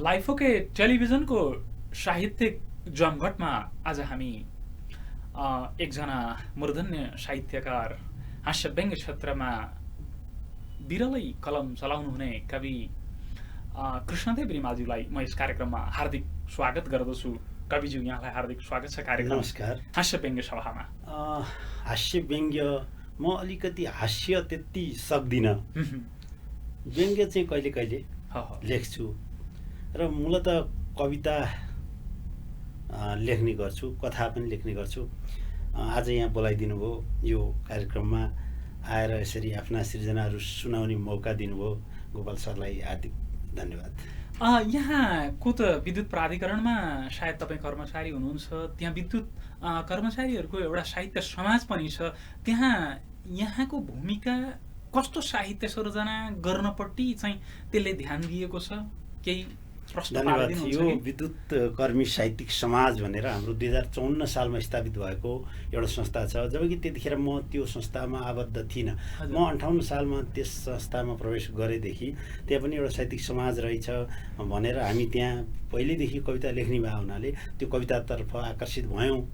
लाइफोके टेलिभिजनको साहित्यिक जमघटमा आज हामी एकजना मूर्धन्य साहित्यकार हास्य व्यङ्ग्य क्षेत्रमा विरलै कलम चलाउनुहुने कवि कृष्णदेव रिमालज्यूलाई म यस कार्यक्रममा हार्दिक स्वागत गर्दछु। कविज्यू, यहाँलाई हार्दिक स्वागत छ कार्यक्रम। नमस्कार। हास्य व्यङ्ग्य सभामा हास्य व्यङ्ग्य म अलिकति हास्य त्यति सक्दिनँ। व्यङ्ग्य चाहिँ कहिले कहिले लेख्छु र मूलत कविता लेख्ने गर्छु, कथा पनि लेख्ने गर्छु। आज यहाँ बोलाइदिनु भयो, यो कार्यक्रममा आएर यसरी आफ्ना सृजनाहरू सुनाउने मौका दिनुभयो, गोपाल सरलाई हार्दिक धन्यवाद। यहाँको त विद्युत प्राधिकरणमा सायद तपाईँ कर्मचारी हुनुहुन्छ, त्यहाँ विद्युत कर्मचारीहरूको एउटा साहित्य समाज पनि छ। त्यहाँ यहाँको भूमिका कस्तो साहित्य सृजना गर्नपट्टि चाहिँ त्यसले ध्यान दिएको छ? केही धन्यवाद। यो विद्युत कर्मी साहित्यिक समाज भनेर हाम्रो 2054 सालमा स्थापित भएको एउटा संस्था छ। जबकि त्यतिखेर म त्यो संस्थामा आबद्ध थिइनँ। म 58 सालमा त्यस संस्थामा प्रवेश गरेदेखि त्यहाँ पनि एउटा साहित्यिक समाज रहेछ भनेर हामी त्यहाँ पहिलेदेखि कविता लेख्ने भए हुनाले त्यो कवितातर्फ आकर्षित भयौँ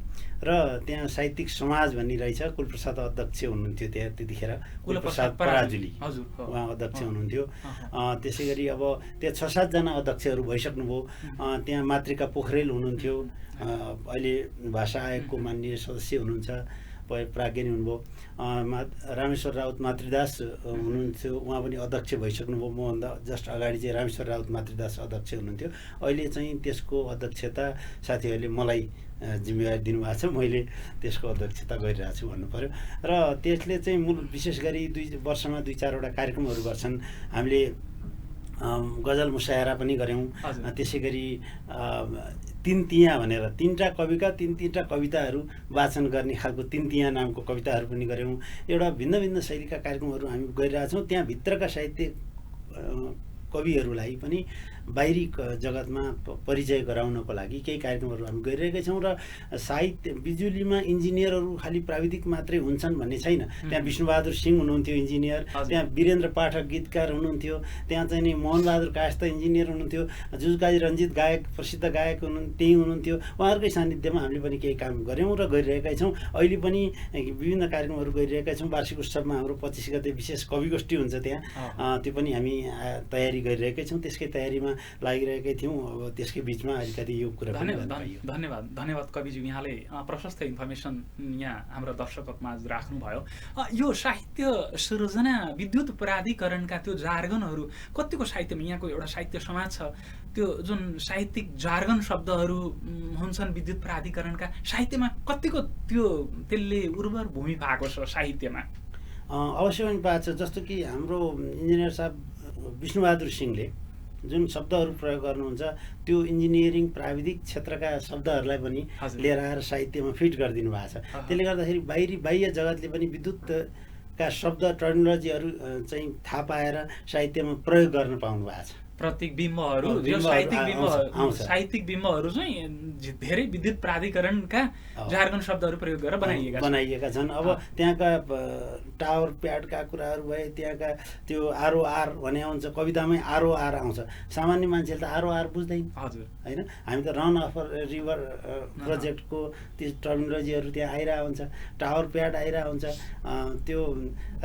र त्यहाँ साहित्यिक समाज भन्ने रहेछ। कुलप्रसाद अध्यक्ष हुनुहुन्थ्यो त्यहाँ त्यतिखेर, कुलप्रसाद पराजुली उहाँ अध्यक्ष हुनुहुन्थ्यो। त्यसै गरी अब त्यहाँ 6-7 जना अध्यक्षहरू भइसक्नुभयो। त्यहाँ मातृका पोखरेल हुनुहुन्थ्यो, अहिले भाषा आयोगको माननीय सदस्य हुनुहुन्छ, प्राज्ञनी हुनुभयो। रामेश्वर राउत मातृदास हुनुहुन्थ्यो, उहाँ पनि अध्यक्ष भइसक्नुभयो। मभन्दा जस्ट अगाडि चाहिँ रामेश्वर राउत मातृदास अध्यक्ष हुनुहुन्थ्यो। अहिले चाहिँ त्यसको अध्यक्षता साथीहरूले मलाई जिम्मेवारी दिनुभएको छ, मैले त्यसको अध्यक्षता गरिरहेको छु भन्नु पर्यो। र त्यसले चाहिँ मूल विशेष गरी 2 वर्षमा 2-4वटा कार्यक्रमहरू गर्छन्। हामीले गजल मुसायरा पनि गऱ्यौँ। त्यसै गरी 3 तिया भनेर 3टा कविका 3-3टा कविताहरू वाचन गर्ने खालको 3 तिया नामको कविताहरू पनि गऱ्यौँ। एउटा भिन्न भिन्न शैलीका कार्यक्रमहरू हामी गरिरहेछौँ। त्यहाँ भित्रका साहित्य कविहरूलाई पनि बाहिरी जगतमा परिचय गराउनको लागि केही कार्यक्रमहरू हामी गरिरहेका छौँ। र साहित्य बिजुलीमा इन्जिनियरहरू खालि प्राविधिक मात्रै हुन्छन् भन्ने छैन। त्यहाँ विष्णुबहादुर सिंह हुनुहुन्थ्यो इन्जिनियर, त्यहाँ वीरेन्द्र पाठक गीतकार हुनुहुन्थ्यो, त्यहाँ चाहिँ नि मोहनबहादुर कायस्थ इन्जिनियर हुनुहुन्थ्यो, जुजकाजी रञ्जित गायक प्रसिद्ध गायक त्यही हुनुहुन्थ्यो। उहाँहरूकै सान्निध्यमा हामीले पनि केही काम गऱ्यौँ र गरिरहेका छौँ। अहिले पनि विभिन्न कार्यक्रमहरू गरिरहेका छौँ। वार्षिक उत्सवमा हाम्रो 25 गते विशेष कविगोष्ठी हुन्छ त्यहाँ, त्यो पनि हामी तयारी गरिरहेकै छौँ। त्यसकै तयारीमा लागिरहेकै थियौँ। अब त्यसकै बिचमा अलिकति यो कुरा धन्यवाद कविज्यू, यहाँले प्रशस्त इन्फर्मेसन यहाँ हाम्रो दर्शकहरूमा राख्नुभयो। यो साहित्य सृजना विद्युत प्राधिकरणका त्यो जार्गनहरू कतिको साहित्यमा, यहाँको एउटा साहित्य समाज छ, त्यो जुन साहित्यिक जार्गन शब्दहरू हुन्छन् विद्युत प्राधिकरणका साहित्यमा कतिको त्यसले उर्वर भूमि पाएको छ साहित्यमा? अवश्य पनि पाएको छ। जस्तो कि हाम्रो इन्जिनियर साहब विष्णुबहादुर सिंहले जुन शब्दहरू प्रयोग गर्नुहुन्छ त्यो इन्जिनियरिङ प्राविधिक क्षेत्रका शब्दहरूलाई पनि लिएर आएर साहित्यमा फिट गरिदिनु भएको छ। त्यसले गर्दाखेरि बाह्य जगतले पनि विद्युतका शब्द टर्मिनोलोजीहरू चाहिँ थाहा पाएर साहित्यमा प्रयोग गर्न पाउनु भएको छ। प्रतीक बिम्बहरू, साहित्यिक बिम्बहरू चाहिँ धेरै विद्युत प्राधिकरणका जार्गन शब्दहरू प्रयोग गरेर बनाइएका छन्। अब त्यहाँका टावर प्याडका कुराहरू भए, त्यहाँका त्यो आरओआर भने आउँछ, कवितामै आरओआर आउँछ। सामान्य मान्छेले त आरओआर बुझ्दैन, हजुर होइन। हामी त रन अफ रिभर प्रोजेक्टको त्यो टर्मिनोलोजीहरू त्यहाँ आइरहेको हुन्छ। टावर प्याड आइरहेको हुन्छ, त्यो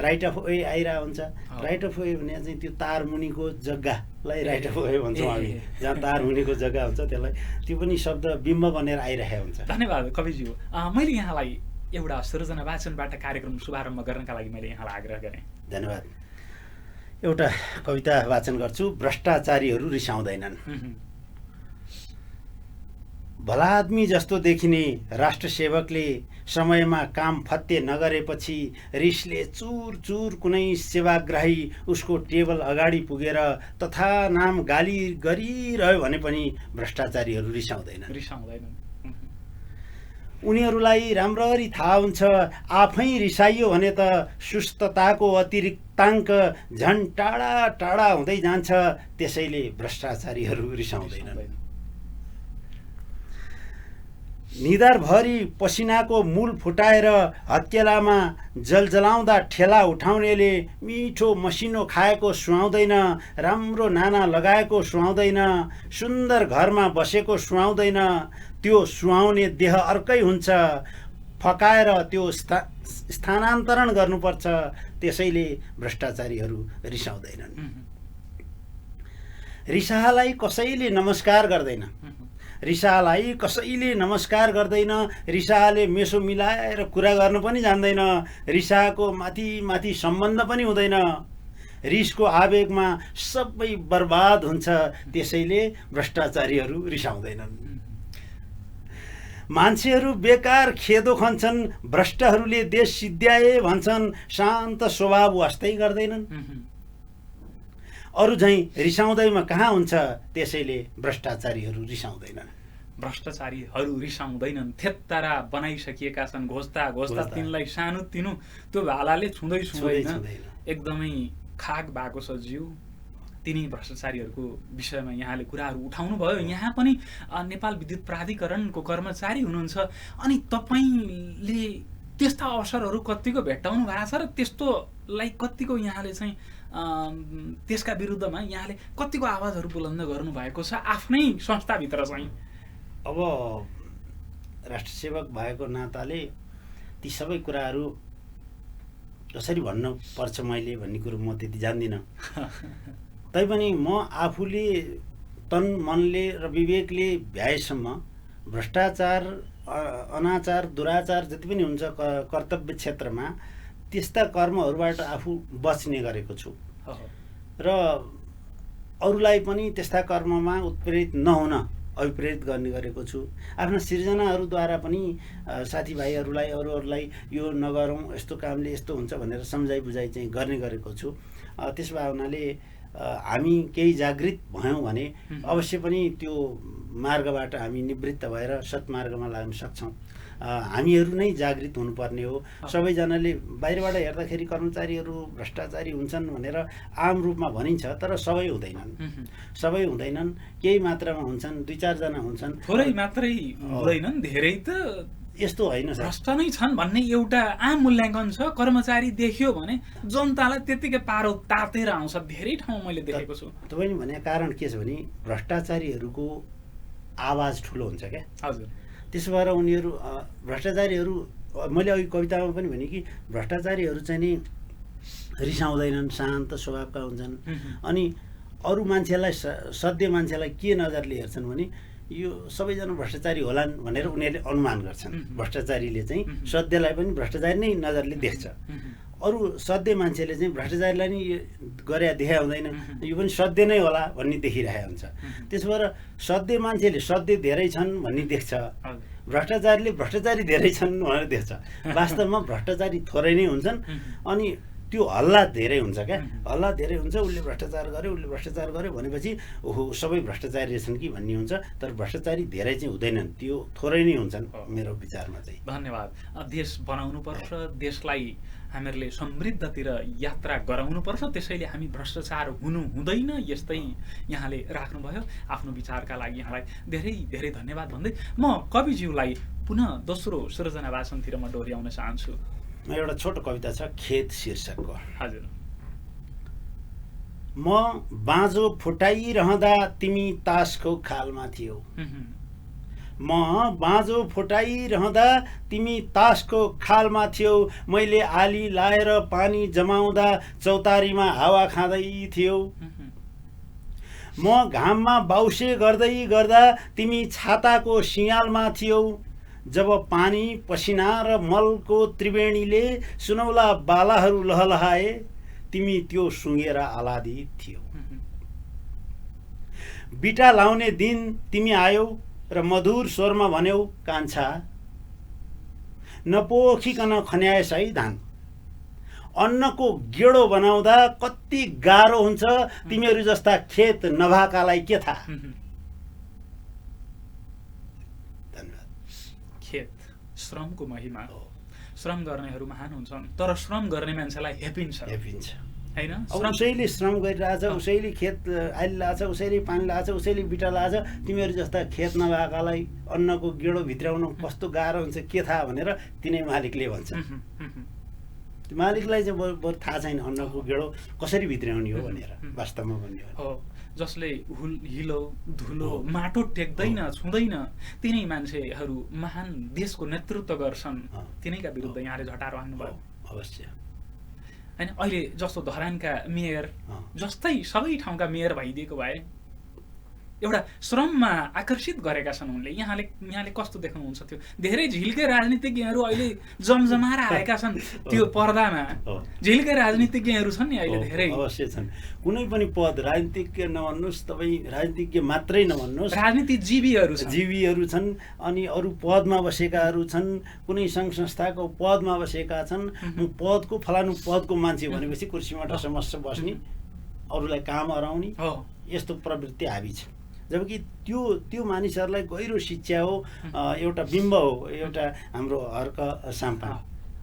राइट अफ वे आइरहेको हुन्छ। राइट अफ वे भने चाहिँ त्यो तार मुनिको जग्गालाई राइट अफ वे भन्छौँ हामी, जहाँ तार मुनिको जग्गा हुन्छ त्यसलाई, त्यो पनि शब्द बिम्ब बनेर आइरहेको हुन्छ। धन्यवाद कविज्यू। मैले यहाँलाई एउटा सृजना वाचनबाट कार्यक्रम शुभारम्भ गर्नका लागि मैले यहाँलाई आग्रह गरेँ। धन्यवाद। एउटा कविता वाचन गर्छु। भ्रष्टाचारीहरू रिसाउँदैनन्। भला आदमी जस्तो देखिने राष्ट्रसेवकले समयमा काम फत्ते नगरेपछि रिसले चुर चुर कुनै सेवाग्राही उसको टेबल अगाडि पुगेर तथा नाम गाली गरिरह्यो भने पनि भ्रष्टाचारीहरू रिसाउँदैनन्। उनीहरूलाई राम्ररी थाहा हुन्छ आफै रिसाइयो भने त सुस्तताको अतिरिक्ताङ्क झन् टाढा टाढा हुँदै जान्छ, त्यसैले भ्रष्टाचारीहरू रिसाउँदैनन्। निधारभरि पसिनाको मूल फुटाएर हत्केलामा जलजलाउँदा ठेला उठाउनेले मिठो मसिनो खाएको सुहाउँदैन, राम्रो नाना लगाएको सुहाउँदैन, सुन्दर घरमा बसेको सुहाउँदैन, त्यो सुहाउने देह अर्कै हुन्छ, फकाएर त्यो स्थानान्तरण गर्नुपर्छ, त्यसैले भ्रष्टाचारीहरू रिसाउँदैनन्। रिसालाई कसैले नमस्कार गर्दैन, रिसालाई कसैले नमस्कार गर्दैन, रिसाले मेसो मिलाएर कुरा गर्नु पनि जान्दैन, रिसाको माथि माथि सम्बन्ध पनि हुँदैन, रिसको आवेगमा सबै बर्बाद हुन्छ, त्यसैले भ्रष्टाचारीहरू रिसाउँदैनन्। मान्छेहरू बेकार खेदो खन्छन्, भ्रष्टहरूले देश सिद्ध्याए भन्छन्, शान्त स्वभाव वास्तै गर्दैनन्। अरू झैँ रिसाउँदैमा कहाँ हुन्छ, त्यसैले भ्रष्टाचारीहरू रिसाउँदैनन्। भ्रष्टाचारीहरू रिसाउँदैनन्, थेत्तारा बनाइसकिएका छन्, घोस्ता घोस्ता तिनलाई सानो तिनो त्यो भालाले छुँदै छुँदैन, एकदमै खाक भएको छ जिउ। तिनी भ्रष्टाचारीहरूको विषयमा यहाँले कुराहरू उठाउनु भयो। यहाँ पनि नेपाल विद्युत प्राधिकरणको कर्मचारी हुनुहुन्छ, अनि तपाईँले त्यस्ता अवसरहरू कतिको भेट्टाउनु भएको छ र त्यस्तोलाई कतिको यहाँले चाहिँ त्यसका विरुद्धमा यहाँले कतिको आवाजहरू बुलन्द गर्नुभएको छ आफ्नै संस्थाभित्र चाहिँ? अब राष्ट्रसेवक भएको नाताले ती सबै कुराहरू कसरी भन्नु पर्छ मैले भन्ने कुरो म त्यति जान्दिनँ। तैपनि म आफूले तन मनले र विवेकले भ्याएसम्म भ्रष्टाचार, अनाचार, दुराचार जति पनि हुन्छ कर्तव्य क्षेत्रमा त्यस्ता कर्महरूबाट आफू बच्ने गरेको छु र अरूलाई पनि त्यस्ता कर्ममा उत्प्रेरित नहुन अभिप्रेरित गर्ने गरेको छु। आफ्ना सिर्जनाहरूद्वारा पनि साथीभाइहरूलाई, अरूहरूलाई यो नगरौँ, यस्तो कामले यस्तो हुन्छ भनेर सम्झाइ बुझाइ चाहिँ गर्ने गरेको छु। त्यस भावनाले हामी केही जागृत भयौँ भने अवश्य पनि त्यो मार्गबाट हामी निवृत्त भएर सत्मार्गमा लाग्न सक्छौँ। हामीहरू नै जागृत हुनुपर्ने हो। सबैजनाले बाहिरबाट हेर्दाखेरि कर्मचारीहरू भ्रष्टाचारी हुन्छन् भनेर आम रूपमा भनिन्छ, तर सबै हुँदैनन्, सबै हुँदैनन्, केही मात्रामा हुन्छन्, 2-4 जना हुन्छन्, थोरै मात्रै हुँदैनन्, धेरै त यस्तो होइन। भ्रष्ट नै छन् भन्ने एउटा आम मूल्याङ्कन छ। कर्मचारी देख्यो भने जनतालाई त्यतिकै पारो तातेर आउँछ, धेरै ठाउँ मैले देखेको छु। तपाईँले भनेको कारण के छ भने भ्रष्टाचारीहरूको आवाज ठुलो हुन्छ क्या। हजुर। त्यसो भएर उनीहरू भ्रष्टाचारीहरू, मैले अघि कवितामा पनि भने कि भ्रष्टाचारीहरू चाहिँ नि रिसाउँदैनन्, शान्त स्वभावका हुन्छन्। अनि अरू मान्छेलाई, सध्य मान्छेलाई के नजरले हेर्छन् भने यो सबैजना भ्रष्टाचारी होलान् भनेर उनीहरूले अनुमान गर्छन्। भ्रष्टाचारीले चाहिँ सध्यलाई पनि भ्रष्टाचारी नै नजरले देख्छ। अरू सध्य मान्छेले चाहिँ भ्रष्टाचारीलाई नि गरे देखा हुँदैन, यो पनि सध्य नै होला भन्ने देखिरहेको हुन्छ। त्यसो भएर सध्य मान्छेले सध्य धेरै छन् भन्ने देख्छ, भ्रष्टाचारीले भ्रष्टाचारी धेरै छन् भनेर देख्छ। वास्तवमा भ्रष्टाचारी थोरै नै हुन्छन्, अनि त्यो हल्ला धेरै हुन्छ क्या। हल्ला धेरै हुन्छ, उसले भ्रष्टाचार गर्यो, उसले भ्रष्टाचार गर्यो भनेपछि ओहो सबै भ्रष्टाचारी रहेछन् कि भन्ने हुन्छ। तर भ्रष्टाचारी धेरै चाहिँ हुँदैनन्, त्यो थोरै नै हुन्छन् मेरो विचारमा चाहिँ। धन्यवाद। देश बनाउनुपर्छ, देशलाई हामीहरूले समृद्धतिर यात्रा गराउनुपर्छ, त्यसैले हामी भ्रष्टाचार हुनु हुँदैन, यस्तै यहाँले राख्नुभयो। आफ्नो विचारका लागि यहाँलाई धेरै धेरै धन्यवाद भन्दै म कविज्यूलाई पुनः दोस्रो सृजना वाचनतिर म डोर्याउन चाहन्छु। एउटा छोटो कविता छ, खेत शीर्षकको। हजुर। म बाँझो फुटाइरहँदा तिमी तासको खालमा थियौ, म बाँझो फुटाइरहँदा तिमी तासको खालमा थियौ, मैले आली लाएर पानी जमाउँदा चौतारीमा हावा खाँदै थियौ, म घाममा बाउसे गर्दै गर्दा तिमी छाताको सियालमा थियौ, जब पानी पसिना र मलको त्रिवेणीले सुनौला बालाहरू लहलहाए तिमी त्यो सुँगेर आलादी थियौ, बिटा लाउने दिन तिमी आयौ र मधुर स्वरमा भन्यौ कान्छा नपोखिकन खन्याएस है धान, अन्नको गेडो बनाउँदा कति गाह्रो हुन्छ, तिमीहरू जस्ता खेत नभएकालाई के थाहा। खेत श्रमको महिमा हो। श्रम गर्नेहरू महान हुन्छन्, तर श्रम गर्ने मान्छेलाई हेपिन्छ हैन? उसैले श्रम गरिरहेछ, उसैले खेत आलिरहेछ, उसैले पानी लगाछ, उसैले बिटा लगाछ। तिमीहरू जस्ता खेत नभएकालाई अन्नको गेडो भित्राउन कस्तो गाह्रो हुन्छ के थाहा भनेर तिनै मालिकले भन्छ। त्यो मालिकलाई चाहिँ बरु थाहा छैन अन्नको गेडो कसरी भित्राउने हो भनेर वास्तवमा भन्ने हो। जसले हिलो धुलो माटो टेक्दैन छुँदैन तिनै मान्छेहरू महान देशको नेतृत्व गर्छन्, तिनैका विरुद्ध यहाँले झटारो हान्नुभयो। अवश्य हैन? अहिले जस्तो धरानका मेयर जस्तै सबै ठाउँका मेयर भइदिएको भए एउटा श्रममा आकर्षित गरेका छन् उनले। यहाँले कस्तो देख्नुहुन्छ त्यो? धेरै झिल्के राजनीतिज्ञहरू अहिले जमजमाएर आएका छन् त्यो पर्दामा। झिल्के राजनीतिज्ञहरू छन् नि अहिले धेरै। अवश्य छन्। कुनै पनि पद राजनीतिज्ञ नभन्नुहोस्, तपाईँ राजनीतिज्ञ मात्रै नभन्नुहोस्, राजनीतिजीवीहरू छन्। अनि अरू पदमा बसेकाहरू छन्, कुनै सङ्घ संस्थाको पदमा बसेका छन्। म पदको फलानु पदको मान्छे भनेपछि कुर्सीमा टसमस्स बस्ने, अरूलाई काम हराउने, यस्तो प्रवृत्ति हाबी छ। जबकि त्यो मानिसहरूलाई गहिरो शिक्षा हो, एउटा बिम्ब हो, एउटा हाम्रो हर्क साम्पाङ।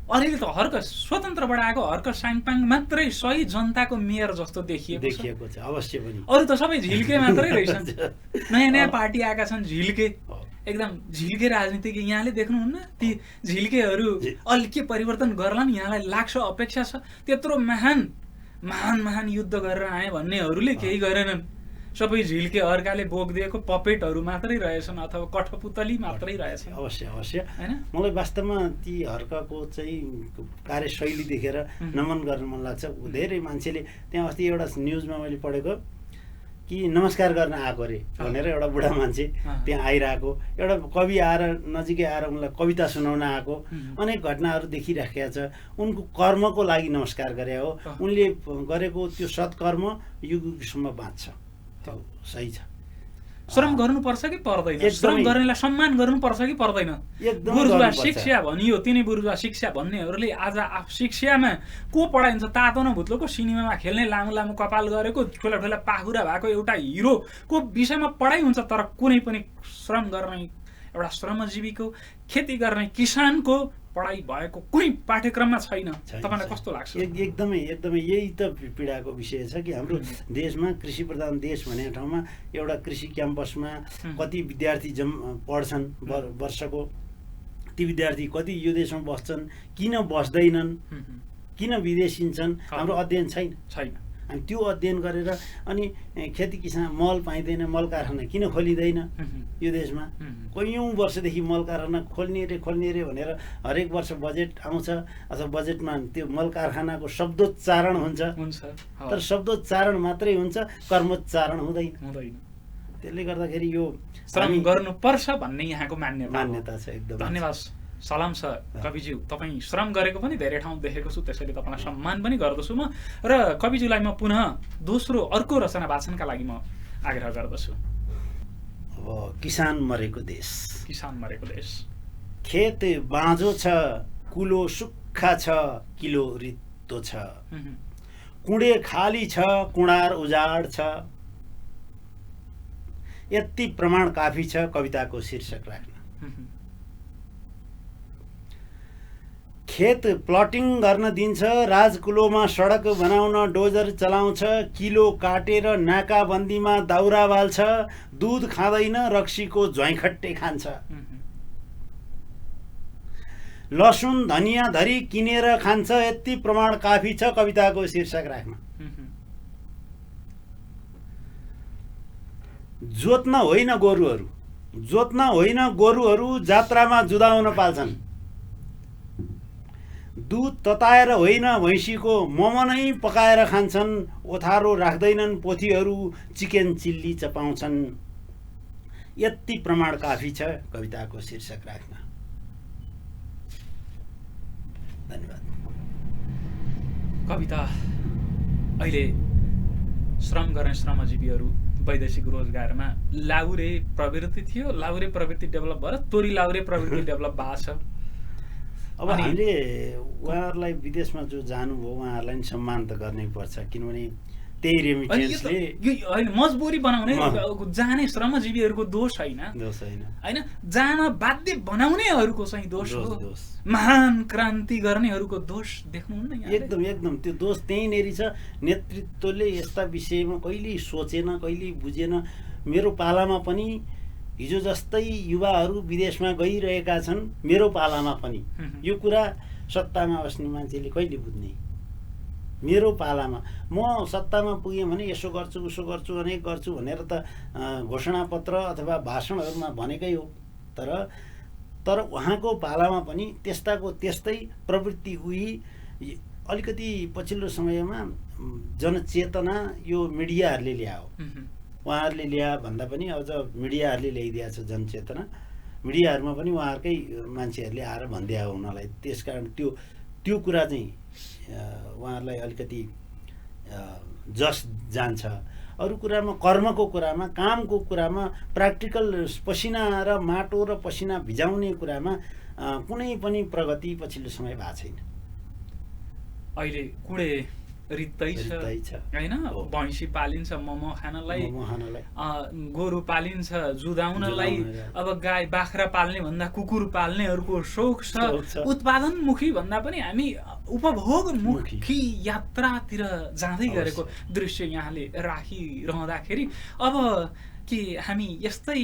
अहिले त हर्क स्वतन्त्रबाट आएको हर्क साम्पाङ मात्रै सही जनताको मेयर जस्तो देखिएको छ। अवश्य पनि अरू त सबै झिल्के मात्रै रहेछन्। नयाँ पार्टी आएका छन् झिल्के, एकदम झिल्के राजनीतिज्ञ। यहाँले देख्नुहुन्न ती झिल्केहरू अलि के परिवर्तन गर्लान् यहाँलाई लाग्छ, अपेक्षा छ? त्यत्रो महान युद्ध गरेर आए भन्नेहरूले केही गरेनन्। सबै झिल्के अर्काले बोकिदिएको पपेटहरू मात्रै रहेछन् अथवा कठपुतली मात्रै रहेछन्। अवश्य हैन? मलाई वास्तवमा ती हर्कको चाहिँ कार्यशैली देखेर नमन गर्न मन लाग्छ। धेरै मान्छेले त्यहाँ अस्ति एउटा न्युजमा मैले पढेको कि नमस्कार गर्न आएको अरे भनेर एउटा बुढा मान्छे त्यहाँ आइरहेको, एउटा कवि आएर नजिकै आएर उनलाई कविता सुनाउन आएको, अनेक घटनाहरू देखिराखेका छ। उनको कर्मको लागि नमस्कार गरे हो। उनले गरेको त्यो सत्कर्म युगसम्म बाँच्छ। सही छ। श्रम गर्नुपर्छ कि पर्दैन? श्रम गर्नेलाई सम्मान गर्नुपर्छ कि पर्दैन? बुर्जुवा शिक्षा भनियो, तिनै बुर्जुवा शिक्षा भन्नेहरूले आज शिक्षामा को पढाइन्छ? तातो न भुत्लोको सिनेमामा खेल्ने लामो लामो कपाल गरेको ठुला ठुला पाखुरा भएको एउटा हिरोको विषयमा पढाइ हुन्छ, तर कुनै पनि श्रम गर्ने एउटा श्रमजीवीको, खेती गर्ने किसानको पढाइ भएको कुनै पाठ्यक्रममा छैन। तपाईँलाई कस्तो लाग्छ? एकदमै यही त पीडाको विषय छ कि हाम्रो देशमा कृषि प्रधान देश भन्ने ठाउँमा एउटा कृषि क्याम्पसमा कति विद्यार्थी पढ्छन् वर्षको, ती विद्यार्थी कति यो देशमा बस्छन्, किन बस्दैनन्, किन विदेशिन्छन्? हाम्रो अध्ययन छैन। अनि त्यो अध्ययन गरेर अनि खेती किसान मल पाइँदैन, मल कारखाना किन खोलिँदैन यो देशमा? कैयौँ वर्षदेखि मल कारखाना खोल्ने रे भनेर हरेक वर्ष बजेट आउँछ, अथवा बजेटमा त्यो मल कारखानाको शब्दोच्चारण हुन्छ, तर शब्दोच्चारण मात्रै हुन्छ, कर्मोच्चारण हुँदैन। त्यसले गर्दाखेरि यो श्रम गर्नुपर्छ भन्ने यहाँको मान्यता छ। एकदम धन्यवाद, सलाम छ कविज्यू। तपाईँ श्रम गरेको पनि धेरै ठाउँ देखेको छु, त्यसैले तपाईँलाई सम्मान पनि गर्दछु म। र कविज्यूलाई म पुनः अर्को रचना वाचनका लागि म आग्रह गर्दछु। अब किसान मरेको देश। खेत बाँझो छ, कुलो सुक्खा छ, किलो रित्तो छ, कुँडे खाली छ, कुँडार उजाड छ, यति प्रमाण काफी छ कविताको शीर्षक राख्न। खेत प्लटिङ गर्न दिन्छ, राजकुलोमा सडक बनाउन डोजर चलाउँछ, किलो काटेर नाकाबन्दीमा दाउरा बाल्छ, दुध खाँदैन रक्सीको ज्वाइँखट्टे खान्छ, लसुन धनियाँ धरी किनेर खान्छ, यति प्रमाण काफी छ कविताको शीर्षक राख्न। जोत्न होइन गोरुहरू जात्रामा जुदाउन पाल्छन्, दुध तताएर होइन भैँसीको मोमो नै पकाएर खान्छन्, ओथारो राख्दैनन् पोथीहरू चिकन चिल्ली चपाउँछन्, यति प्रमाण काफी छ कविताको शीर्षक राख्न। धन्यवाद। कविता अहिले श्रम गर्ने श्रमजीवीहरू वैदेशिक रोजगारमा लाउरे प्रवृत्ति थियो, लाउरे प्रवृत्ति डेभलप भएर तोरी लाउरे प्रवृत्ति डेभलप भएको छ। अब हामीले उहाँहरूलाई विदेशमा जो जानुभयो उहाँहरूलाई पनि सम्मान त गर्नै पर्छ, किनभने त्यही रेमिटेन्सले होइन मजबुरी बनाउने जाने श्रमजीवीहरूको दोष होइन होइन जान बाध्य बनाउनेहरूको चाहिँ दोष हो महान क्रान्ति गर्नेहरूको दोष देख्नुहुन्न एकदम एकदम त्यो दोष त्यहीँनेरि छ नेतृत्वले यस्ता विषयमा कहिल्यै सोचेन कहिल्यै बुझेन मेरो पालामा पनि हिजो जस्तै युवाहरू विदेशमा गइरहेका छन् मेरो पालामा पनि यो कुरा सत्तामा बस्ने मान्छेले कहिले बुझ्ने मेरो पालामा म सत्तामा पुगेँ भने यसो गर्छु उसो गर्छु अनेक गर्छु भनेर त घोषणापत्र अथवा भाषणहरूमा भनेकै हो तर उहाँको पालामा पनि त्यस्ताको त्यस्तै प्रवृत्ति उही अलिकति पछिल्लो समयमा जनचेतना यो मिडियाहरूले ल्यायो उहाँहरूले ल्या भन्दा पनि अझ मिडियाहरूले ल्याइदिएको छ जनचेतना मिडियाहरूमा पनि उहाँहरूकै मान्छेहरूले आएर भन्दै आयो उनीहरूलाई त्यसकारण त्यो कुरा चाहिँ उहाँहरूलाई अलिकति जस जान्छ अरू कुरामा कर्मको कुरामा कामको कुरामा प्र्याक्टिकल पसिना र माटो र पसिना भिजाउने कुरामा कुनै पनि प्रगति पछिल्लो समय भएको छैन अहिले कुडे रित्तै छ हैन भैँसी पालिन्छ मोमो खानलाई गोरु पालिन्छ जुदाउनलाई अब गाई बाख्रा पाल्ने भन्दा कुकुर पाल्नेहरूको शौक छ उत्पादनमुखी भन्दा पनि हामी उपभोगमुखी यात्रातिर जाँदै गरेको दृश्य यहाँले राखिरहँदाखेरि अब के हामी यस्तै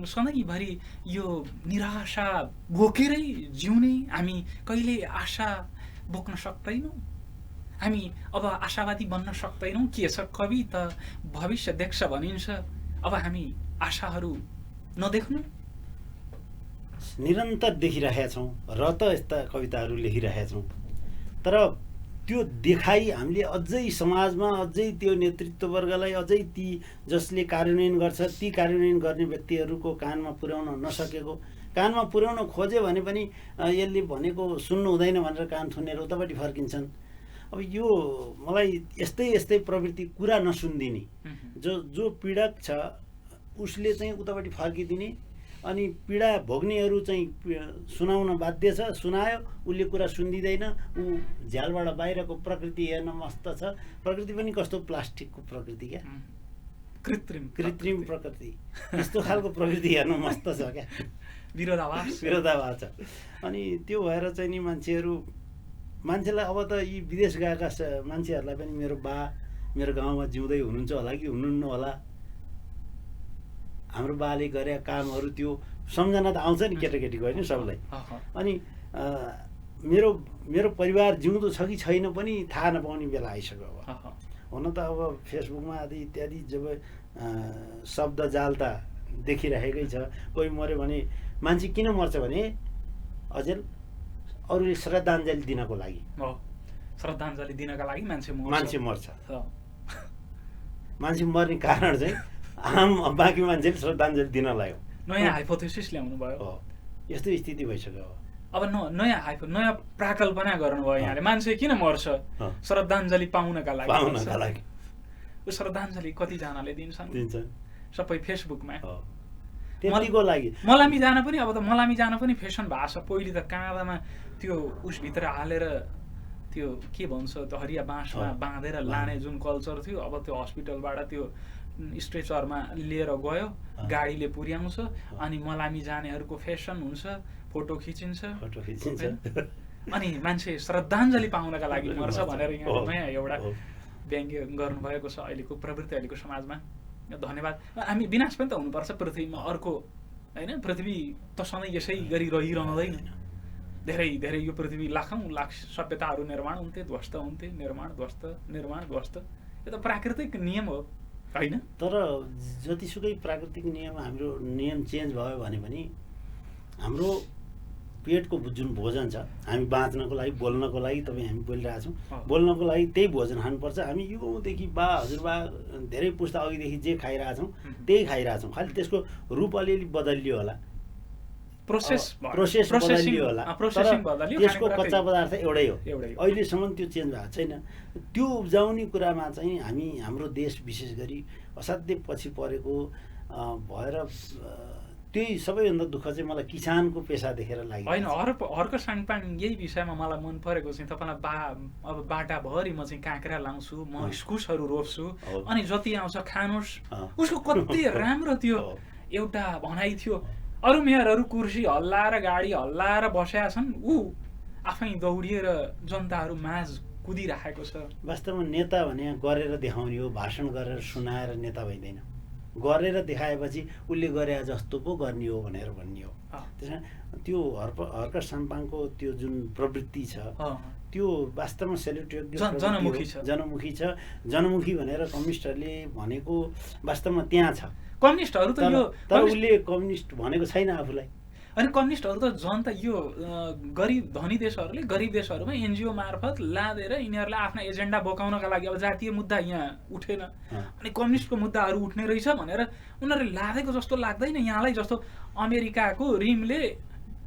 सधैँभरि यो निराशा बोकेरै जिउने हामी कहिले आशा बोक्न सक्दैनौँ हामी अब आशावादी बन्न सक्दैनौँ के छ कवि त भविष्य देख्छ भनिन्छ अब हामी आशाहरू नदेख्नु निरन्तर देखिरहेका छौँ र त यस्ता कविताहरू लेखिरहेका छौँ तर त्यो देखाइ हामीले अझै समाजमा अझै त्यो नेतृत्ववर्गलाई अझै ती जसले कार्यान्वयन गर्छ ती कार्यान्वयन गर्ने व्यक्तिहरूको कानमा पुर्याउन नसकेको कानमा पुर्याउन खोज्यो भने पनि यसले भनेको सुन्नु हुँदैन भनेर कान थुनेर उतापट्टि फर्किन्छन् अब यो मलाई यस्तै प्रवृत्ति कुरा नसुनिदिने जो पीडक छ उसले चाहिँ उतापट्टि फर्किदिने अनि पीडा भोग्नेहरू चाहिँ सुनाउन बाध्य छ सुनायो उसले कुरा सुनिदिँदैन ऊ झ्यालबाट बाहिरको प्रकृति हेर्न मस्त छ प्रकृति पनि कस्तो प्लास्टिकको प्रकृति क्या कृत्रिम प्रकृति यस्तो खालको प्रकृति हेर्न मस्त छ क्या विरोधाभास छ अनि त्यो भएर चाहिँ नि मान्छेलाई अब त यी विदेश गएका मान्छेहरूलाई पनि मेरो गाउँमा जिउँदै हुनुहुन्छ होला कि हुनुहुन्न होला हाम्रो बाले गरे कामहरू त्यो सम्झना त आउँछ नि केटाकेटीको होइन सबलाई अनि मेरो परिवार जिउँदो छ कि छैन पनि थाहा नपाउने बेला आइसक्यो अब हुन त अब फेसबुकमा आदि इत्यादि जब शब्द जाल त देखिरहेकै छ कोही मर्यो भने मान्छे किन मर्छ भने अझै अरूले श्रद्धाञ्जली दिनको लागि श्रद्धाञ्जली दिनका लागि मान्छे मर्छ मान्छे मर्ने कारण चाहिँ आम बाँकी मान्छेले श्रद्धाञ्जली दिन लाग्यो नयाँ हाइपोथेसिस ल्याउनु भयो यस्तो स्थिति भइसक्यो अब नयाँ प्राकल्पना गर्नुभयो यहाँले मान्छे किन मर्छ श्रद्धाञ्जली पाउनका लागि श्रद्धाञ्जली कतिजनाले दिन्छन् सबै फेसबुकमा त्यतिको लागि मलामी जान पनि अब त मलामी जान पनि फेसन भएको छ पहिले त काँदामा त्यो उसभित्र हालेर त्यो के भन्छ त हरिया बाँसमा बाँधेर लाने जुन कल्चर थियो अब त्यो हस्पिटलबाट त्यो स्ट्रेचरमा लिएर गयो गाडीले पुर्याउँछ अनि मलामी जानेहरूको फेसन हुन्छ फोटो खिचिन्छ अनि मान्छे श्रद्धाञ्जली पाउनका लागि मर्छ भनेर यहाँ नयाँ एउटा व्यङ्ग्य गर्नुभएको छ अहिलेको प्रवृत्ति अहिलेको समाजमा धन्यवाद हामी विनाश पनि त हुनुपर्छ पृथ्वीमा अर्को होइन पृथ्वी त सधैँ यसै गरी रहिरहँदैन धेरै धेरै यो पृथ्वी लाख सभ्यताहरू निर्माण हुन्थे ध्वस्त हुन्थे निर्माण ध्वस्त यो त प्राकृतिक नियम हो होइन तर जतिसुकै प्राकृतिक नियम हाम्रो नियम चेन्ज भयो भने पनि हाम्रो पेटको जुन भोजन छ हामी बाँच्नको लागि बोल्नको लागि तपाईँ हामी बोलिरहेछौँ बोल्नको लागि त्यही भोजन खानुपर्छ हामी युगौँदेखि हजुरबा धेरै पुस्ता अघिदेखि जे खाइरहेछौँ त्यही खाइरहेछौँ खालि त्यसको रूप अलिअलि बदलियो होला प्रोसेस बदलियो होला त्यसको कच्चा पदार्थ एउटै हो अहिलेसम्म त्यो चेन्ज भएको छैन त्यो उब्जाउने कुरामा चाहिँ हाम्रो देश विशेष गरी असाध्यै पछि परेको भएर त्यही सबैभन्दा दुःख चाहिँ मलाई किसानको पेसा देखेर लाग्यो। होइन, अर्को साङपाङ यही विषयमा मलाई मन परेको चाहिँ तपाईँलाई अब बाटाभरि म चाहिँ काँक्रा लाउँछु, म इस्कुसहरू रोप्छु, अनि जति आउँछ खानुहोस्। उसको कति राम्रो त्यो एउटा भनाइ थियो। अरू मेयरहरू कुर्सी हल्लाएर गाडी हल्लाएर बसेका छन्, ऊ आफै दौडिएर जनताहरू माझ कुदिराखेको छ। वास्तवमा नेता भने गरेर देखाउने हो, भाषण गरेर सुनाएर नेता भइँदैन। गरेर देखाएपछि उसले गरे जस्तो पो गर्ने हो भनेर भन्ने हो। त्यसमा त्यो हर्क साम्पाङको त्यो जुन प्रवृत्ति छ त्यो वास्तवमा सेल्युटयोग्य जनमुखी छ। जनमुखी भनेर कम्युनिस्टहरूले भनेको वास्तवमा त्यहाँ छ। कम्युनिस्टहरू त यो तर उसले कम्युनिस्ट भनेको छैन आफूलाई। अनि कम्युनिस्टहरू त जनता यो गरिब धनी देशहरूले गरिब देशहरूमा एनजिओ मार्फत लादेर यिनीहरूलाई आफ्ना एजेन्डा बोकाउनका लागि अब जातीय मुद्दा यहाँ उठेन अनि कम्युनिस्टको मुद्दाहरू उठ्ने रहेछ भनेर उनीहरूले लादेको जस्तो लाग्दैन। यहाँलाई जस्तो अमेरिकाको रिमले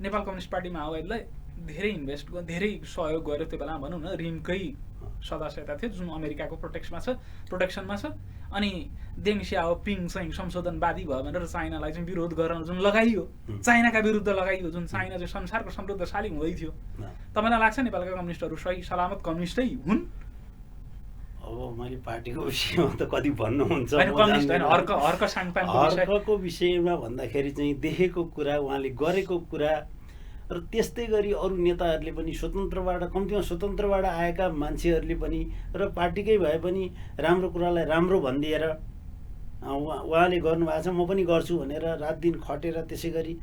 नेपाल कम्युनिस्ट पार्टी माओवादीलाई धेरै इन्भेस्ट धेरै सहयोग गर्यो। त्यो बेलामा भनौँ न रिमकै सदस्यता थियो जुन अमेरिकाको प्रोटेक्सनमा छ। अनि देङ सियाओ पिङ चाहिँ संशोधनवादी भयो भनेर चाइनालाई चाहिँ विरोध गर्न जुन लगाइयो, चाइनाका विरुद्ध लगाइयो, जुन चाइना चाहिँ संसारको समृद्धशाली हुँदै थियो। तपाईँलाई लाग्छ नेपालका कम्युनिस्टहरू सही सलामत कम्युनिस्टै हुन्? अब मैले पार्टीको विषयमा त कति भन्नुहुन्छ, हर्कको विषयमा भन्दाखेरि चाहिँ देखेको कुरा, उहाँले गरेको कुरा र त्यस्तै गरी अरू नेताहरूले पनि स्वतन्त्रबाट कम्तीमा स्वतन्त्रबाट आएका मान्छेहरूले पनि र पार्टीकै भए पनि राम्रो कुरालाई राम्रो भनिदिएर उहाँले गर्नुभएको छ, म पनि गर्छु भनेर रात दिन खटेर त्यसै गरी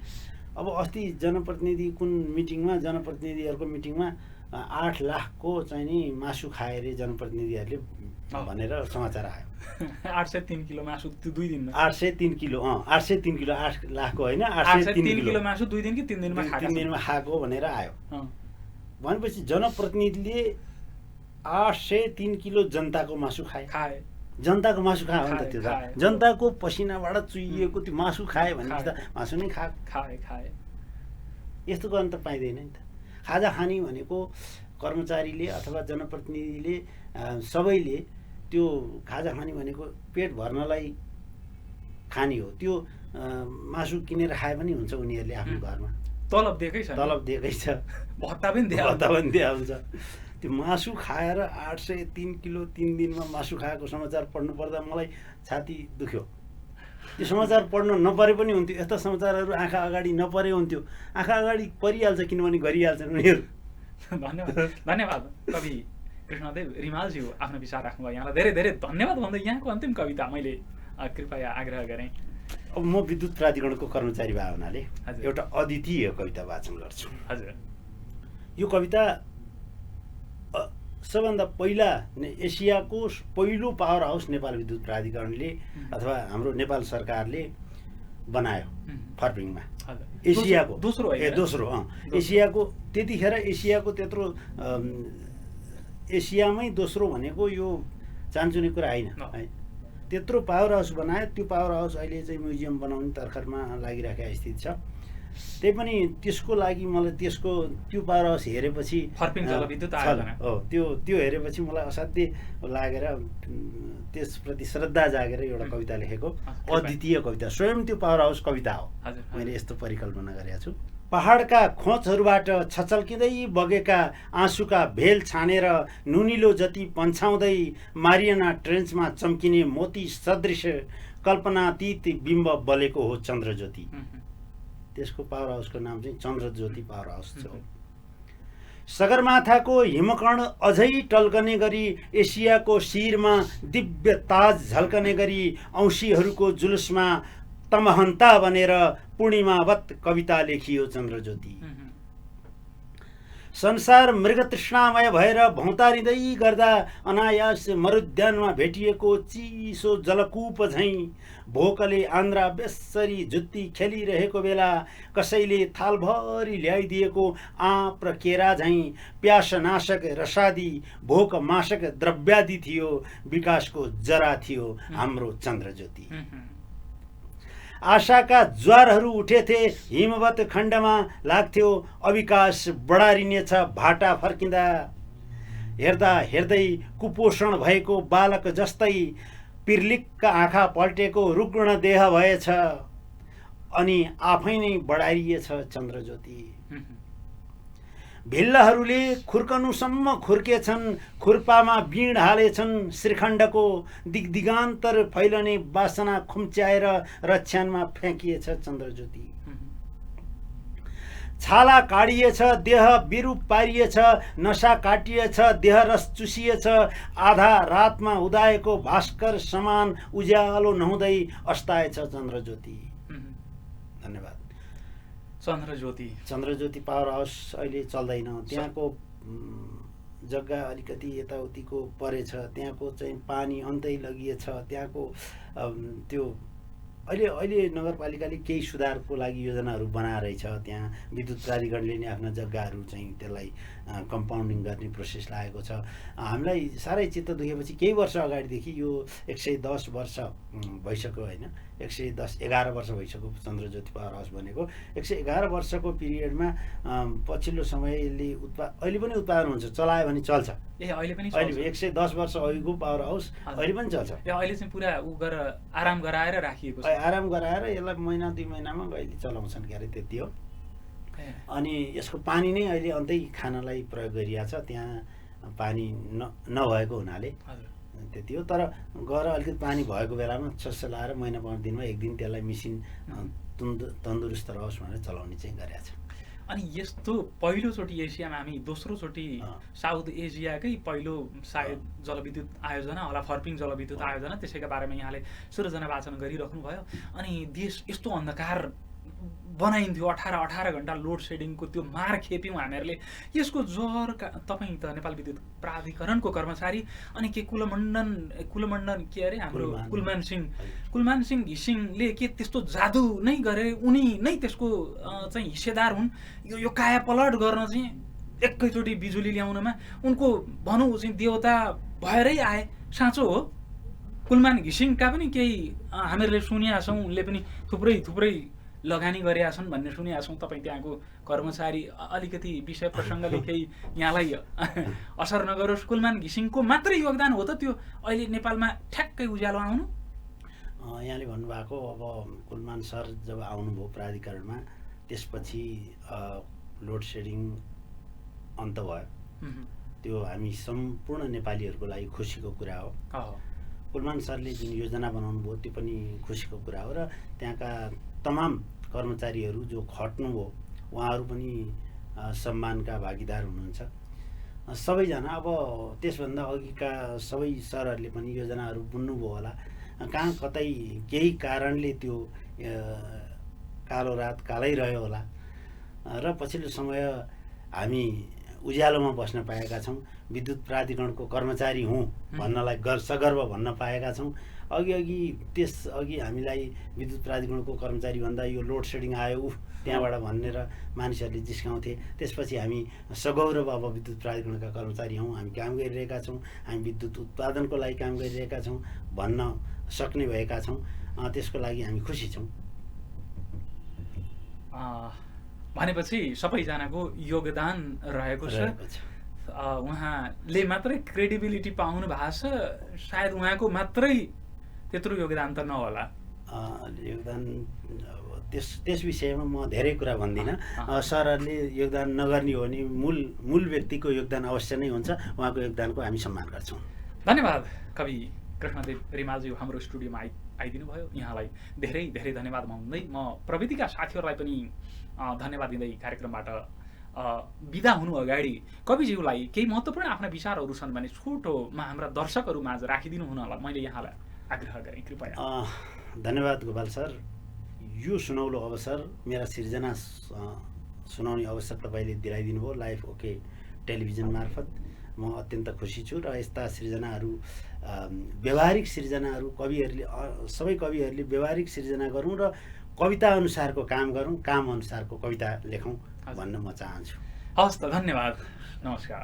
अब अस्ति जनप्रतिनिधि कुन मिटिङमा जनप्रतिनिधिहरूको मिटिङमा 8 लाखको चाहिँ नि मासु खाए अरे जनप्रतिनिधिहरूले भनेर समाचार आयो। 803 किलो मासु 2 दिनमा 803 किलो 803 किलो 8 लाखको होइन 803 किलो मासु 2 दिन कि 3 दिनमा 3 दिनमा खाएको भनेर आयो। भनेपछि जनप्रतिनिधिले 803 किलो जनताको मासु खाए। जनताको मासु खायो भने त त्यो जनताको पसिनाबाट चुइएको त्यो मासु खाए भने त मासु नै खाए। यस्तो गर्न त पाइँदैन नि त। खाजा खाने भनेको कर्मचारीले अथवा जनप्रतिनिधिले सबैले त्यो खाजा खाने भनेको पेट भर्नलाई खाने हो। त्यो मासु किनेर खाए पनि हुन्छ। उनीहरूले आफ्नो घरमा तलब दिएकै छ, भत्ता पनि दिया हुन्छ। त्यो मासु खाएर 803 किलो 3 दिनमा मासु खाएको समाचार पढ्नु पर्दा मलाई छाती दुख्यो। त्यो समाचार पढ्न नपरे पनि हुन्थ्यो। यस्ता समाचारहरू आँखा अगाडि नपरे हुन्थ्यो। आँखा अगाडि परिहाल्छ किनभने गरिहाल्छन् उनीहरू। धन्यवाद कवि कृष्णदेव रिमालज्यू, आफ्नो विचार राख्नुभयो। यहाँलाई धेरै धेरै धन्यवाद भन्दै यहाँको अन्तिम कविता मैले कृपया आग्रह गरेँ। अब म विद्युत प्राधिकरणको कर्मचारी भए हुनाले एउटा अद्वितीय कविता वाचन गर्छु। हजुर, यो कविता सबभन्दा पहिला एसियाको पहिलो पावर हाउस नेपाल विद्युत प्राधिकरणले अथवा हाम्रो नेपाल सरकारले बनायो फर्पिङमा। एसियाको दोस्रो एसियाको त्यतिखेर एसियाको त्यत्रो एसियामै दोस्रो भनेको यो चान्चुने कुरा होइन है। त्यत्रो पावर हाउस बनायो। त्यो पावर हाउस अहिले चाहिँ म्युजियम बनाउने तर्खरमा लागिराखेको स्थिति छ। त्यही पनि त्यसको लागि मलाई त्यो पावर हाउस हेरेपछि त्यो हेरेपछि मलाई असाध्यै लागेर त्यसप्रति श्रद्धा जागेर एउटा कविता लेखेको अद्वितीय कविता। स्वयं त्यो पावर हाउस कविता हो। मैले यस्तो परिकल्पना गरेको छु। पहाडका खोजहरूबाट छचल्किँदै बगेका आँसुका भेल छानेर नुनिलो जति पन्छाउँदै मारियाना ट्रेन्चमा चम्किने मोती सदृश कल्पनातीत बिम्ब बलेको हो चन्द्रज्योति। त्यसको पावर हाउसको नाम चाहिँ चन्द्रज्योति पावर हाउस छ। सगरमाथाको हिमकर्ण अझै टल्कने गरी एसियाको शिरमा दिव्य ताज झल्कने गरी औँसीहरूको जुलुसमा तमहन्ता बनेर पूर्णिमावत कविता लेखियो चन्द्रज्योति। संसार मृगतृष्णामय भएर भौतारिँदै गर्दा अनायास मरुद्यानमा भेटिएको चिसो जलकूप झैँ भोकले आन्द्रा बेसरी जुत्ती खेलिरहेको बेला कसैले थालभरि ल्याइदिएको आँप र केरा झैँ प्यासनाशक रसादी भोकमाशक द्रव्यादि थियो। विकासको जरा थियो हाम्रो चन्द्रज्योति। आशाका ज्वारहरू उठेथे हिमवत खण्डमा लाग्थ्यो अविकास बढारिनेछ भाटा फर्किँदा। हेर्दा हेर्दै कुपोषण भएको बालक जस्तै पिर्लिक्क आँखा पल्टेको रुग्ण देह भएछ। अनि आफै नै बढाइएछ चन्द्रज्योति। भिल्लहरूले खुर्कनुसम्म खुर्केछन्, खुर्पामा बिँड हालेछन् श्रीखण्डको, दिगदिगान्तर फैलने वासना खुम्च्याएर रक्षानमा फ्याँकिएछ चन्द्रज्योति। छाला काटिएछ, देह विरूप पारिएछ, नशा काटिएछ, देह रस चुसिएछ, आधा रातमा उदाएको भास्कर समान उज्यालो नहुँदै अस्ताएछ चन्द्रज्योति। धन्यवाद। चन्द्रज्योति पावर हाउस अहिले चल्दैन, त्यहाँको जग्गा अलिकति यताउतिको परेछ, त्यहाँको चाहिँ पानी अन्तै लगिएछ, त्यहाँको त्यो अहिले नगरपालिकाले केही सुधारको लागि योजनाहरू बनाएछ। त्यहाँ विद्युत प्राधिकरणले नै आफ्ना जग्गाहरू चाहिँ त्यसलाई कम्पाउन्डिङ गर्ने प्रोसेस लागेको छ। हामीलाई साह्रै चित्त दुखेपछि केही वर्ष अगाडिदेखि यो 110 वर्ष भइसक्यो होइन, 11 वर्ष भइसक्यो चन्द्रज्योति पावर हाउस बनेको। 111 वर्षको पिरियडमा पछिल्लो समय यसले अहिले पनि उत्पादन हुन्छ, चलायो भने चल्छ। अहिले पनि 110 वर्ष अघिको पावर हाउस अहिले पनि चल्छ। अहिले चाहिँ पुरा आराम गराएर राखिएको छ, आराम गराएर यसलाई महिना 2 महिनामा अहिले चलाउँछन् क्यारे, त्यति हो। अनि यसको पानी नै अहिले अन्तै खानालाई प्रयोग गरिएको छ, त्यहाँ पानी नभएको हुनाले त्यति हो। तर गएर अलिकति पानी भएको बेलामा चस्स लाएर महिना 5 दिनमा एक दिन त्यसलाई मिसिन तन्दुरुस्त रहोस् भनेर चलाउने चाहिँ गरेको छ। अनि यस्तो पहिलोचोटि एसियामा हामी दोस्रोचोटि साउथ एसियाकै पहिलो सायद जलविद्युत आयोजना होला, फर्पिङ जलविद्युत आयोजना, त्यसैका बारेमा यहाँले सृजना वाचन गरिराख्नुभयो। अनि देश यस्तो अन्धकार बनाइन्थ्यो, 18 घण्टा लोड सेडिङको त्यो मार खेप्यौँ हामीहरूले। यसको जर तपाईँ त नेपाल विद्युत प्राधिकरणको कर्मचारी, अनि के कुलमण्डन के अरे हाम्रो कुलमान सिंह घिसिङले के त्यस्तो जादु नै गरे, उनी नै त्यसको चाहिँ हिस्सेदार हुन्? यो काया पलट गर्न चाहिँ एकैचोटि बिजुली ल्याउनमा उनको भनौँ चाहिँ देवता भएरै आए, साँचो हो? कुलमान घिसिङका पनि केही हामीहरूले सुनेका छौँ, उनले पनि थुप्रै लगानी गरेका छन् भन्ने सुनेका छौँ। तपाईँ त्यहाँको कर्मचारी, अलिकति विषय प्रसङ्गले केही यहाँलाई असर नगरोस्, कुलमान घिसिङको मात्रै योगदान हो त त्यो अहिले नेपालमा ठ्याक्कै उज्यालो आउनु? यहाँले भन्नुभएको अब कुलमान सर जब आउनुभयो प्राधिकरणमा, त्यसपछि लोड सेडिङ अन्त भयो। त्यो हामी सम्पूर्ण नेपालीहरूको लागि खुसीको कुरा हो। कुलमान सरले जुन योजना बनाउनु भयो त्यो पनि खुसीको कुरा हो, र त्यहाँका तमाम कर्मचारीहरू जो खट्नुभयो उहाँहरू पनि सम्मानका भागीदार हुनुहुन्छ सबैजना। अब त्यसभन्दा अघिका सबै सरहरूले पनि योजनाहरू बुन्नुभयो होला, कहाँ कतै केही कारणले त्यो कालो रात कालै रह्यो होला, र पछिल्लो समय हामी उज्यालोमा बस्न पाएका छौँ। विद्युत प्राधिकरणको कर्मचारी हुँ भन्नलाई सगर्व भन्न पाएका छौँ। त्यसअघि हामीलाई विद्युत प्राधिकरणको कर्मचारी भन्दा यो लोड सेडिङ आयो त्यहाँबाट भनेर मानिसहरूले जिस्काउँथे। त्यसपछि हामी सगौरव अब विद्युत प्राधिकरणका कर्मचारी हौँ, हामी काम गरिरहेका छौँ, हामी विद्युत उत्पादनको लागि काम गरिरहेका छौँ भन्न सक्ने भएका छौँ। त्यसको लागि हामी खुसी छौँ। भनेपछि सबैजनाको योगदान रहेको छ। उहाँले मात्रै क्रेडिबिलिटी पाउनु भएको छ, सायद उहाँको मात्रै त्यत्रो योगदान त नहोला। योगदान त्यस विषयमा म धेरै कुरा भन्दिनँ। सरहरूले योगदान नगर्ने हो भने मूल व्यक्तिको योगदान अवश्य नै हुन्छ, उहाँको योगदानको हामी सम्मान गर्छौँ। धन्यवाद कवि कृष्णदेव रिमालज्यू हाम्रो स्टुडियोमा आइदिनु भयो। यहाँलाई धेरै धेरै धन्यवाद भन्दै म प्रविधिका साथीहरूलाई पनि धन्यवाद दिँदै कार्यक्रमबाट बिदा हुनु अगाडि कविज्यूलाई केही महत्त्वपूर्ण आफ्ना विचारहरू छन् भने छोटोमा हाम्रा दर्शकहरू माझ राखिदिनु हुन होला, मैले यहाँलाई आग्रह गरेँ, कृपया। धन्यवाद गोपाल सर। यो सुनौलो अवसर, मेरा सिर्जना सुनाउने अवसर तपाईँले दिलाइदिनु भयो लाइभ ओके टेलिभिजन मार्फत। म अत्यन्त खुसी छु, र यस्ता सृजनाहरू व्यावहारिक सृजनाहरू सबै कविहरूले व्यावहारिक सृजना गरौँ र कविता अनुसारको काम गरौँ, काम अनुसारको कविता लेखौँ भन्न म चाहन्छु। हवस् त, धन्यवाद, नमस्कार।